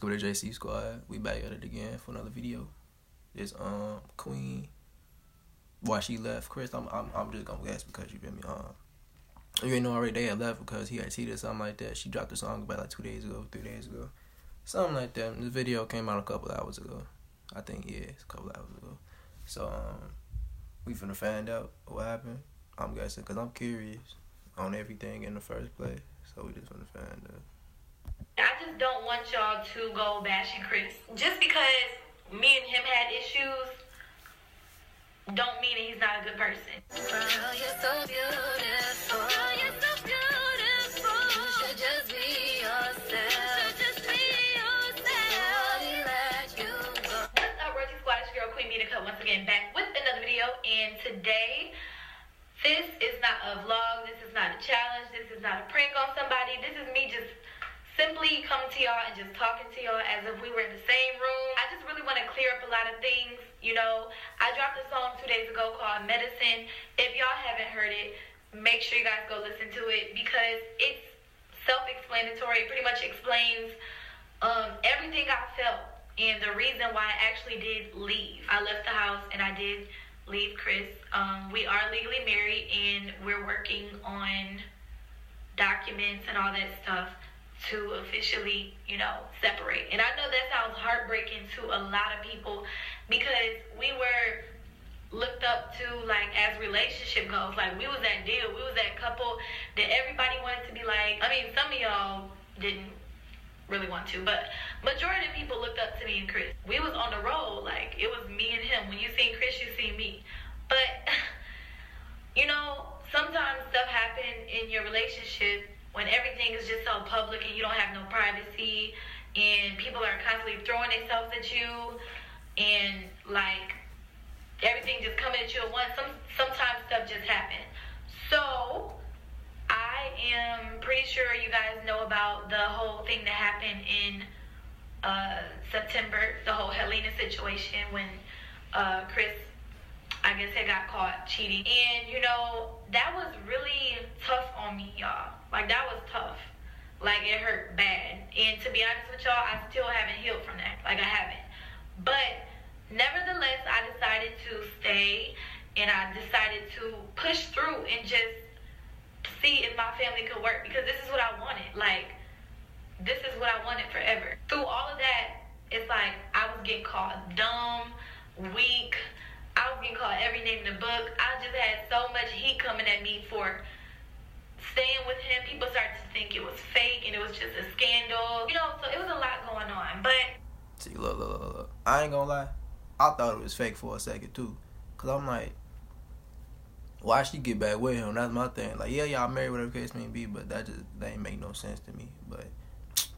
good at JC Squad? We back at it again for another video. This Queen, why she left Chris? I'm just gonna guess because you feel me. You ain't know already they had left because he had cheated or something like that. She dropped the song about like 2 days ago, 3 days ago, something like that. This video came out a couple hours ago. I think it's a couple hours ago. So we finna find out what happened. I'm guessing because I'm curious on everything in the first place. So we just finna find out. I just don't want y'all to go bashing Chris. Just because me and him had issues don't mean that he's not a good person. Girl, you're so beautiful. Girl, you're so beautiful. You should just be yourself. Nobody let you go. What's up, Royalty Squad? It's your girl, Queen Mina Cut, once again back with another video. And today, this is not a vlog. This is not a challenge. This is not a prank on somebody. This is me just simply coming to y'all and just talking to y'all as if we were in the same room. I just really want to clear up a lot of things. You know, I dropped a song 2 days ago called Medicine. If y'all haven't heard it, make sure you guys go listen to it because it's self-explanatory. It pretty much explains everything I felt and the reason why I actually did leave. I left the house and I did leave Chris. We are legally married and we're working on documents and all that stuff to officially, you know, separate. And I know that sounds heartbreaking to a lot of people because we were looked up to, like, as relationship goes. Like, we was that deal. We was that couple that everybody wanted to be like. I mean, some of y'all didn't really want to, but majority of people looked up to me and Chris. We was on the road. Like, it was me and him. When you seen Chris, you seen me. But, you know, sometimes stuff happen in your relationship when everything is just so public and you don't have no privacy and people are constantly throwing themselves at you and like everything just coming at you at once. Sometimes stuff just happens. So I am pretty sure you guys know about the whole thing that happened in September, the whole Helena situation when Chris, I guess, had got caught cheating. And, you know, that was really tough on me, y'all. Like, that was tough. Like, it hurt bad. And to be honest with y'all, I still haven't healed from that. Like, I haven't. But, nevertheless, I decided to stay. And I decided to push through and just see if my family could work. Because this is what I wanted. Like, this is what I wanted forever. Through all of that, it's like I was getting called dumb, weak. I was getting called every name in the book. I just had so much heat coming at me for staying with him. People started to think it was fake and it was just a scandal. You know, so it was a lot going on. But see, look. I ain't gonna lie. I thought it was fake for a second too. Cause I'm like, why she get back with him? That's my thing. Like, yeah, y'all married, whatever the case may be, but that ain't make no sense to me. But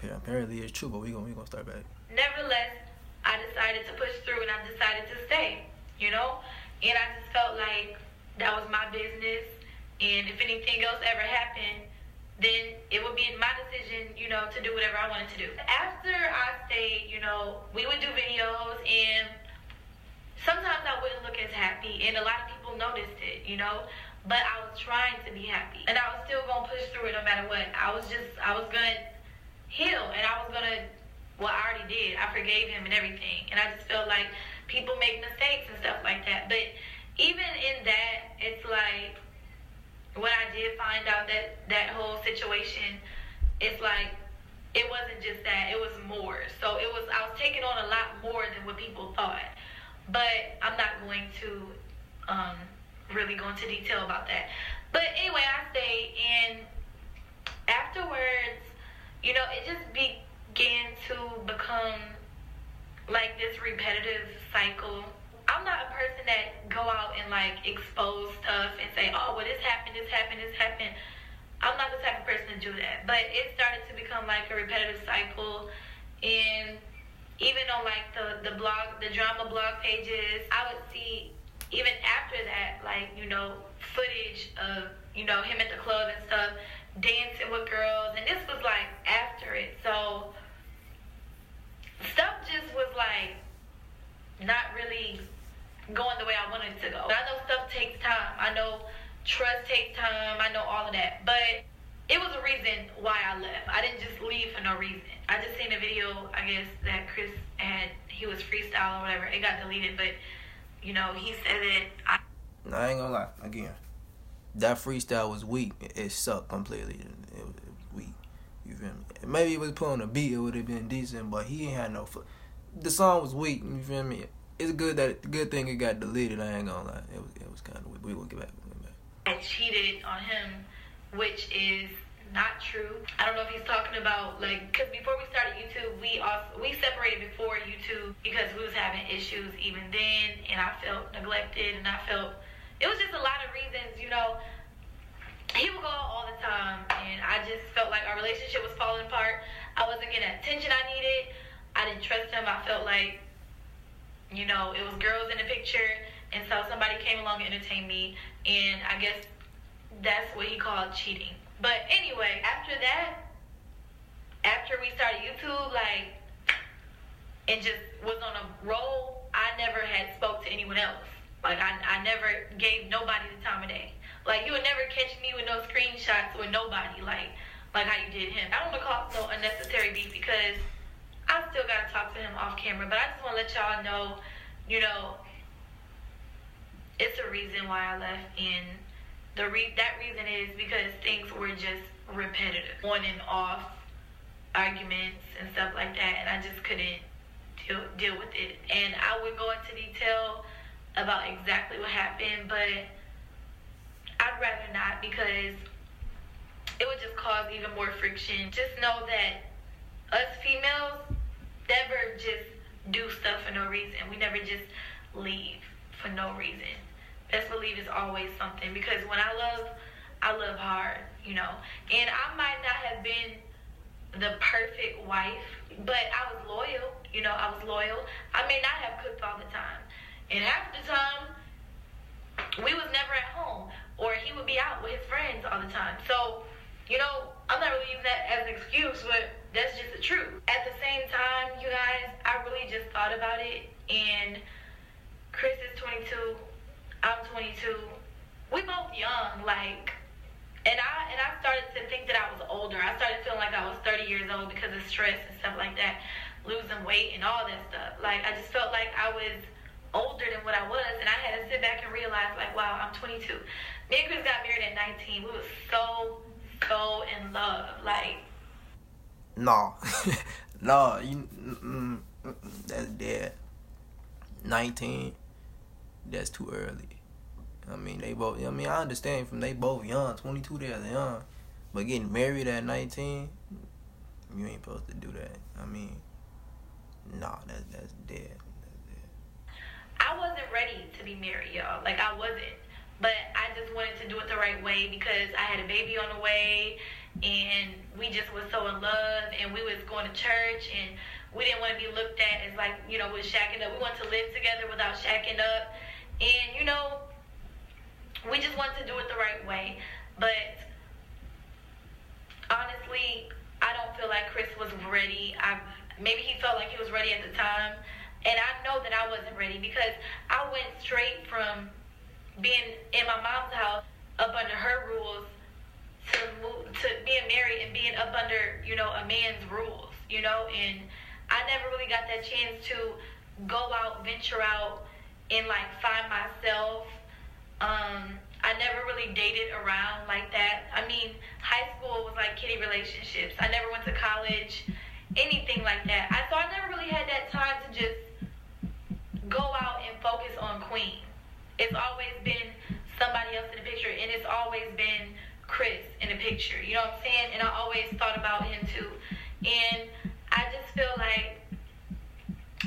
apparently it's true, but we gonna start back. Nevertheless, I decided to push through and I decided to stay. You know, and I just felt like that was my business, and if anything else ever happened, then it would be my decision, you know, to do whatever I wanted to do. After I stayed, you know, we would do videos, and sometimes I wouldn't look as happy, and a lot of people noticed it, you know, but I was trying to be happy, and I was still gonna push through it no matter what. I was gonna heal, and I was gonna, well, I already did. I forgave him and everything, and I just felt like people make mistakes and stuff like that. But even in that, it's like when I did find out that whole situation, it's like it wasn't just that, it was more. So I was taking on a lot more than what people thought. But I'm not going to really go into detail about that. But anyway, I stayed, and afterwards, you know, it just began to become like this repetitive cycle. I'm not a person that go out and like expose stuff and say, oh, well, this happened. I'm not the type of person to do that. But it started to become like a repetitive cycle. And even on like the drama blog pages, I would see even after that, like, you know, footage of, you know, him at the club and stuff, dancing with girls. And this was like after it. So stuff just was like not really going the way I wanted it to go. I know stuff takes time. I know trust takes time. I know all of that. But it was a reason why I left. I didn't just leave for no reason. I just seen a video, I guess, that Chris he was freestyle or whatever. It got deleted, but, you know, he said that I ain't gonna lie. Again, that freestyle was weak. It sucked completely. It was weak. You feel me? Maybe it was put on a beat, it would have been decent, but he ain't had no the song was weak, you feel me? It's good thing it got deleted, I ain't gonna lie. It was kind of weak. We gonna get back. I cheated on him, which is not true. I don't know if he's talking about, like, because before we started YouTube, we separated before YouTube because we was having issues even then, and I felt neglected, and I felt it was just a lot of reasons, you know. He would go out all the time, and I just felt like our relationship was falling apart. I wasn't getting the attention I needed. I didn't trust him. I felt like, you know, it was girls in the picture, and so somebody came along and entertained me, and I guess that's what he called cheating. But anyway, after that, after we started YouTube, like, and just was on a roll, I never had spoke to anyone else. Like, I never gave nobody the time of day. Like, you would never catch me with no screenshots with nobody, like how you did him. I don't want to cause no unnecessary beef because I still got to talk to him off camera. But I just want to let y'all know, you know, it's a reason why I left, and that reason is because things were just repetitive, on and off arguments and stuff like that, and I just couldn't deal with it. And I would go into detail about exactly what happened, but I'd rather not because it would just cause even more friction. Just know that us females never just do stuff for no reason. We never just leave for no reason. Best believe it's always something, because when I love hard, you know. And I might not have been the perfect wife, but I was loyal, you know. I was loyal. I may not have cooked all the time, and half the time we was never at home, or he would be out with his friends all the time. So, you know, I'm not really using that as an excuse, but that's just the truth. At the same time, you guys, I really just thought about it, and Chris is 22, I'm 22. We both young, like, and I started to think that I was older. I started feeling like I was 30 years old because of stress and stuff like that, losing weight and all that stuff. Like, I just felt like I was older than what I was, and I had to sit back and realize, like, wow, I'm 22. Me and Chris got married at 19. We was so in love, like. No, that's dead. 19, that's too early. I mean, I understand from they both young, 22 they're young, but getting married at 19, you ain't supposed to do that. I mean, nah, that's dead. I wasn't ready to be married, y'all. Like, I wasn't. But I just wanted to do it the right way because I had a baby on the way, and we just was so in love, and we was going to church, and we didn't want to be looked at as, like, you know, we're shacking up. We wanted to live together without shacking up. And, you know, we just wanted to do it the right way. But honestly, I don't feel like Chris was ready. Maybe he felt like he was ready at the time. And I know that I wasn't ready because I went straight from being in my mom's house up under her rules to being married and being up under, you know, a man's rules, you know. And I never really got that chance to go out, venture out, and, like, find myself. I never really dated around like that. I mean, high school was like kiddie relationships. I never went to college, anything like that. So I never really had that time to just go out and focus on Queen. It's always been somebody else in the picture, and it's always been Chris in the picture. You know what I'm saying? And I always thought about him too. And I just feel like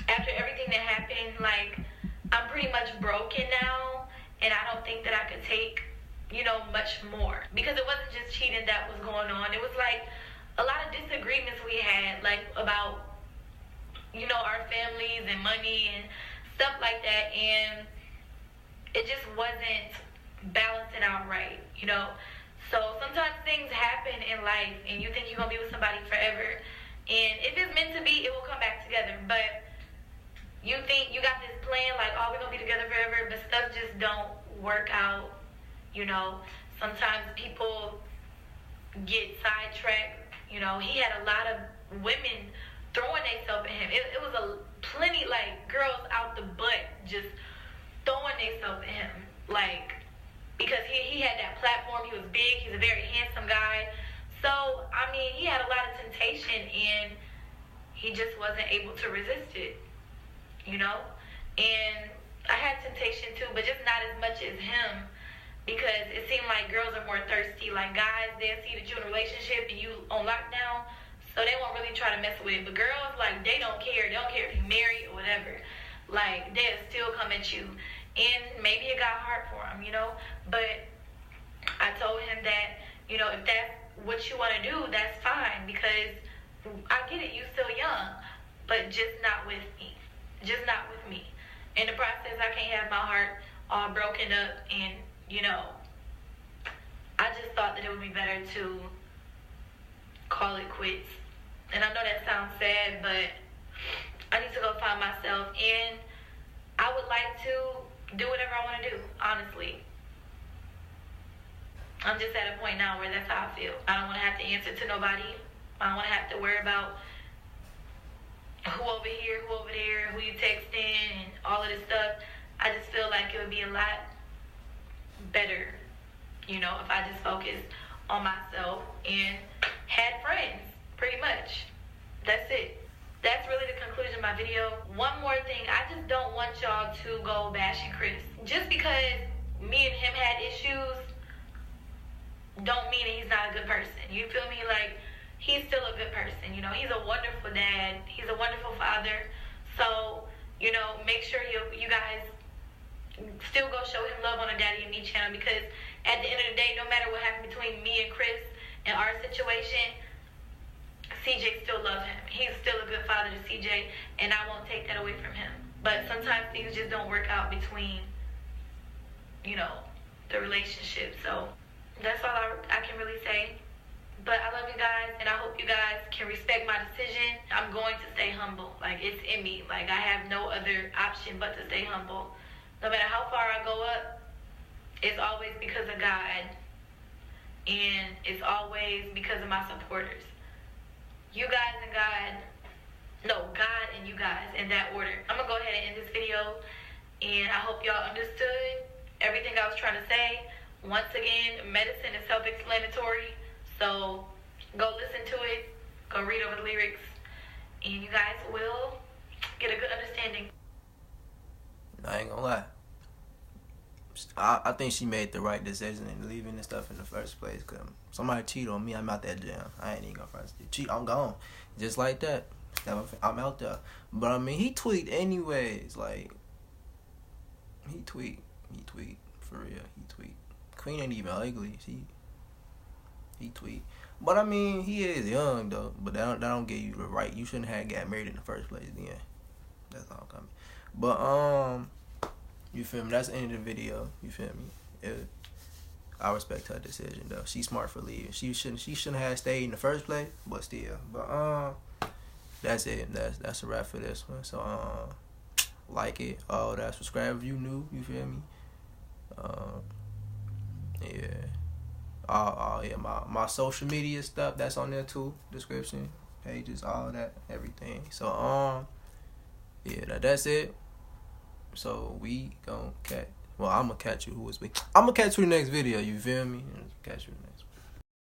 after everything that happened, like, I'm pretty much broken now, and I don't think that I could take, you know, much more. Because it wasn't just cheating that was going on. It was like a lot of disagreements we had, like, about, you know, our families and money and stuff like that, and it just wasn't balancing out right, you know. So sometimes things happen in life, and you think you're gonna be with somebody forever, and if it's meant to be, it will come back together. But you think you got this plan, like, oh, we're gonna be together forever, but stuff just don't work out, you know. Sometimes people get sidetracked. You know, he had a lot of women throwing themselves at him. It was plenty like girls out the butt just throwing themselves at him, like, because he had that platform. He was big. He's a very handsome guy. So I mean, he had a lot of temptation, and he just wasn't able to resist it. You know, and I had temptation too, but just not as much as him, because it seemed like girls are more thirsty. Like guys, they'll see that you're in a relationship and you on lockdown, so they won't really try to mess with it. But girls, like, they don't care. They don't care if you're married or whatever. Like, they'll still come at you. And maybe it got hard for him, you know. But I told him that, you know, if that's what you want to do, that's fine. Because I get it, you still young, but just not with me. Just not with me. In the process, I can't have my heart all broken up, and, you know, I just thought that it would be better to call it quits. And I know that sounds sad, but I need to go find myself, and I would like to do whatever I want to do, honestly. I'm just at a point now where that's how I feel. I don't want to have to answer to nobody. I don't want to have to worry about who over here, who over there, who you texting, and all of this stuff. I just feel like it would be a lot better, you know, if I just focused on myself and had friends, pretty much. That's it. That's really the conclusion of my video. One more thing, I just don't want y'all to go bashing Chris. Just because me and him had issues don't mean that he's not a good person. You feel me? Like, he's still a good person. You know, he's a wonderful dad. He's a wonderful father. So, you know, make sure you guys still go show him love on the Daddy and Me channel, because at the end of the day, no matter what happened between me and Chris and our situation, CJ still loves him. He's still a good father to CJ, and I won't take that away from him. But sometimes things just don't work out between, you know, the relationship. So that's all I can really say. But I love you guys, and I hope you guys can respect my decision. I'm going to stay humble. Like, it's in me. Like, I have no other option but to stay humble. No matter how far I go up, it's always because of God. And it's always because of my supporters. You guys and God. No, God and you guys, in that order. I'm going to go ahead and end this video. And I hope y'all understood everything I was trying to say. Once again, medicine is self-explanatory. So go listen to it. Go read over the lyrics. And you guys will get a good understanding. I ain't gonna lie. I think she made the right decision in leaving this stuff in the first place. Cause somebody cheat on me, I'm out that jam. I ain't even gonna front you. Cheat, I'm gone. Just like that. I'm out there. But I mean, he tweaked anyways. Like, he tweaked for real. He tweaked. Queen ain't even ugly. He tweaked. But I mean, he is young though. But that don't give you the right. You shouldn't have got married in the first place. Then that's all coming. But you feel me? That's the end of the video. You feel me? I respect her decision though. She's smart for leaving. She shouldn't have stayed in the first place. But still. But that's it. That's a wrap for this one. So like it, all that. Subscribe if you new. You feel me? Yeah. Yeah, my social media stuff, that's on there too. Description, pages, all that, everything. So yeah, that's it. So we gon' catch. Well, I'm gonna catch you. I'm gonna catch you in the next video. You feel me? Catch you in the next one.